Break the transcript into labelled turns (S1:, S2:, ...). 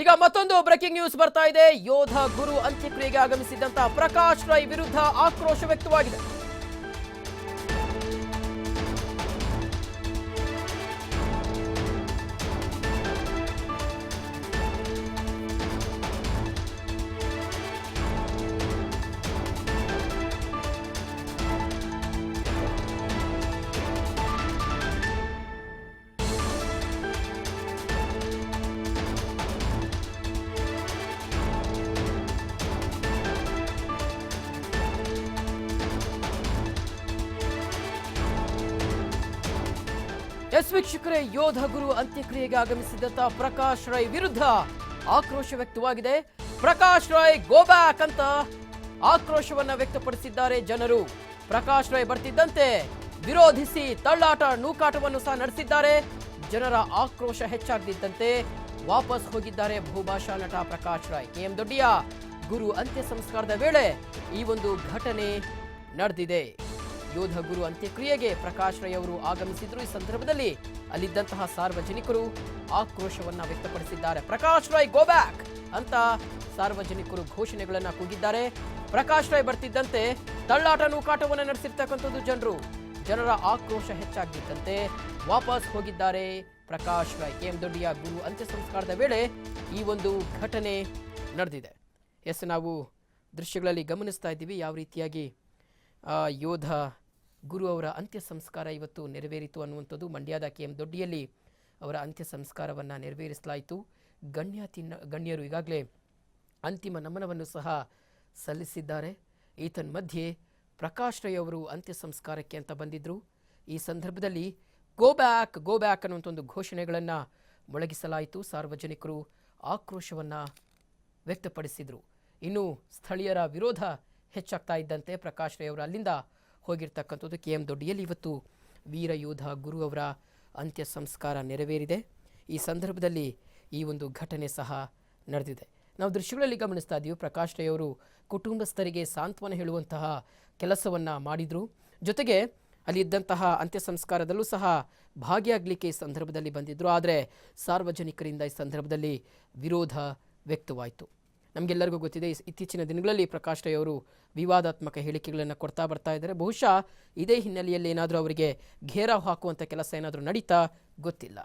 S1: ಈಗ ಮತ್ತೊಂದು breaking news ಬರ್ತಾ ಇದೆ. ಯೋಧ ಗುರು ಅಂತ್ಯಕ್ರಿಯೆಗೆ ಆಗಮಿಸಿದಂತ ಪ್ರಕಾಶ್ ರೈ ವಿರುದ್ಧ ಆಕ್ರೋಶ ವ್ಯಕ್ತವಾಗಿದೆ. ವೀಕ್ಷಕರೇ, ಯೋಧ ಗುರು ಅಂತ್ಯಕ್ರಿಯೆಗೆ ಆಗಮಿಸಿದಂತ ಪ್ರಕಾಶ್ ರೈ ವಿರುದ್ಧ ಆಕ್ರೋಶ ವ್ಯಕ್ತವಾಗಿದೆ. ಪ್ರಕಾಶ್ ರೈ ಗೋ ಬ್ಯಾಕ್ ಅಂತ ಆಕ್ರೋಶವನ್ನ ವ್ಯಕ್ತಪಡಿಸಿದ್ದಾರೆ ಜನರು. ಪ್ರಕಾಶ್ ರೈ ಬರ್ತಿದ್ದಂತೆ ವಿರೋಧಿಸಿ ತಳ್ಳಾಟ ನೂಕಾಟವನ್ನು ಸಹ ನಡೆಸಿದ್ದಾರೆ. ಜನರ ಆಕ್ರೋಶ ಹೆಚ್ಚಾಗದಿದ್ದಂತೆ ವಾಪಸ್ ಹೋಗಿದ್ದಾರೆ ಬಹುಭಾಷಾ ನಟ ಪ್ರಕಾಶ್ ರೈ. ಕೆಎಂ ದೊಡ್ಡಿಯ ಗುರು ಅಂತ್ಯ ಸಂಸ್ಕಾರದ ವೇಳೆ ಈ ಒಂದು ಘಟನೆ ನಡೆದಿದೆ. ಯೋಧ ಗುರು ಅಂತ್ಯಕ್ರಿಯೆಗೆ ಪ್ರಕಾಶ್ ರೈ ಅವರು ಆಗಮಿಸಿದ್ರು. ಈ ಸಂದರ್ಭದಲ್ಲಿ ಅಲ್ಲಿದ್ದಂತಹ ಸಾರ್ವಜನಿಕರು ಆಕ್ರೋಶವನ್ನ ವ್ಯಕ್ತಪಡಿಸಿದ್ದಾರೆ. ಪ್ರಕಾಶ್ ರೈ ಗೋ ಬ್ಯಾಕ್ ಅಂತ ಸಾರ್ವಜನಿಕರು ಘೋಷಣೆಗಳನ್ನ ಕೂಗಿದ್ದಾರೆ. ಪ್ರಕಾಶ್ ರೈ ಬರ್ತಿದ್ದಂತೆ ತಳ್ಳಾಟ ನೂಕಾಟವನ್ನು ನಡೆಸಿರ್ತಕ್ಕಂಥದ್ದು ಜನರ ಆಕ್ರೋಶ ಹೆಚ್ಚಾಗಿದ್ದಂತೆ ವಾಪಸ್ ಹೋಗಿದ್ದಾರೆ ಪ್ರಕಾಶ್ ರೈ. ಕೆಎಂ ದೊಡ್ಡಿಯ ಗುರು ಅಂತ್ಯ ಸಂಸ್ಕಾರದ ವೇಳೆ ಈ ಒಂದು ಘಟನೆ ನಡೆದಿದೆ. ನಾವು ದೃಶ್ಯಗಳಲ್ಲಿ ಗಮನಿಸ್ತಾ ಇದ್ದೀವಿ ಯಾವ ರೀತಿಯಾಗಿ ಯೋಧ ಗುರು ಅವರ ಅಂತ್ಯ ಸಂಸ್ಕಾರ ಇವತ್ತು ನೆರವೇರಿತು ಅನ್ನುವಂಥದ್ದು. ಮಂಡ್ಯದ ಕೆಎಂ ದೊಡ್ಡಿಯಲ್ಲಿ ಅವರ ಅಂತ್ಯ ಸಂಸ್ಕಾರವನ್ನು ನೆರವೇರಿಸಲಾಯಿತು. ಗಣ್ಯರು ಈಗಾಗಲೇ ಅಂತಿಮ ನಮನವನ್ನು ಸಹ ಸಲ್ಲಿಸಿದ್ದಾರೆ. ಮಧ್ಯೆ ಪ್ರಕಾಶ್ ರೈ ಅವರು ಅಂತ್ಯ ಸಂಸ್ಕಾರಕ್ಕೆ ಅಂತ ಬಂದಿದ್ದರು. ಈ ಸಂದರ್ಭದಲ್ಲಿ ಗೋ ಬ್ಯಾಕ್ ಅನ್ನುವಂಥ ಒಂದು ಘೋಷಣೆಗಳನ್ನು ಮೊಳಗಿಸಲಾಯಿತು. ಸಾರ್ವಜನಿಕರು ಆಕ್ರೋಶವನ್ನು ವ್ಯಕ್ತಪಡಿಸಿದರು. ಇನ್ನು ಸ್ಥಳೀಯರ ವಿರೋಧ ಹೆಚ್ಚಾಗ್ತಾ ಇದ್ದಂತೆ ಪ್ರಕಾಶ್ ರೈ ಅವರು ಅಲ್ಲಿಂದ ಹೋಗಿರ್ತಕ್ಕಂಥದ್ದು. ಕೆಎಂ ದೊಡ್ಡಿಯಲ್ಲಿ ಇವತ್ತು ವೀರ ಯೋಧ ಗುರು ಅವರ ಅಂತ್ಯ ಸಂಸ್ಕಾರ ನೆರವೇರಿದೆ. ಈ ಸಂದರ್ಭದಲ್ಲಿ ಈ ಒಂದು ಘಟನೆ ಸಹ ನಡೆದಿದೆ. ನಾವು ದೃಶ್ಯಗಳಲ್ಲಿ ಗಮನಿಸ್ತಾ ಇದ್ದೀವಿ. ಪ್ರಕಾಶ್ ರೈ ಅವರು ಕುಟುಂಬಸ್ಥರಿಗೆ ಸಾಂತ್ವನ ಹೇಳುವಂತಹ ಕೆಲಸವನ್ನು ಮಾಡಿದರು. ಜೊತೆಗೆ ಅಲ್ಲಿ ಇದ್ದಂತಹ ಅಂತ್ಯ ಸಂಸ್ಕಾರದಲ್ಲೂ ಸಹ ಭಾಗಿಯಾಗಲಿಕ್ಕೆ ಈ ಸಂದರ್ಭದಲ್ಲಿ ಬಂದಿದ್ದರು. ಆದರೆ ಸಾರ್ವಜನಿಕರಿಂದ ಈ ಸಂದರ್ಭದಲ್ಲಿ ವಿರೋಧ ವ್ಯಕ್ತವಾಯಿತು. ನಮಗೆಲ್ಲರಿಗೂ ಗೊತ್ತಿದೆ, ಇತ್ತೀಚಿನ ದಿನಗಳಲ್ಲಿ ಪ್ರಕಾಶ್ ರೈ ಅವರು ವಿವಾದಾತ್ಮಕ ಹೇಳಿಕೆಗಳನ್ನು ಕೊಡ್ತಾ ಬರ್ತಾ ಇದ್ದಾರೆ. ಬಹುಶಃ ಇದೇ ಹಿನ್ನೆಲೆಯಲ್ಲಿ ಏನಾದರೂ ಅವರಿಗೆ ಘೇರಾವ್ ಹಾಕುವಂಥ ಕೆಲಸ ಏನಾದರೂ ನಡೀತಾ ಗೊತ್ತಿಲ್ಲ.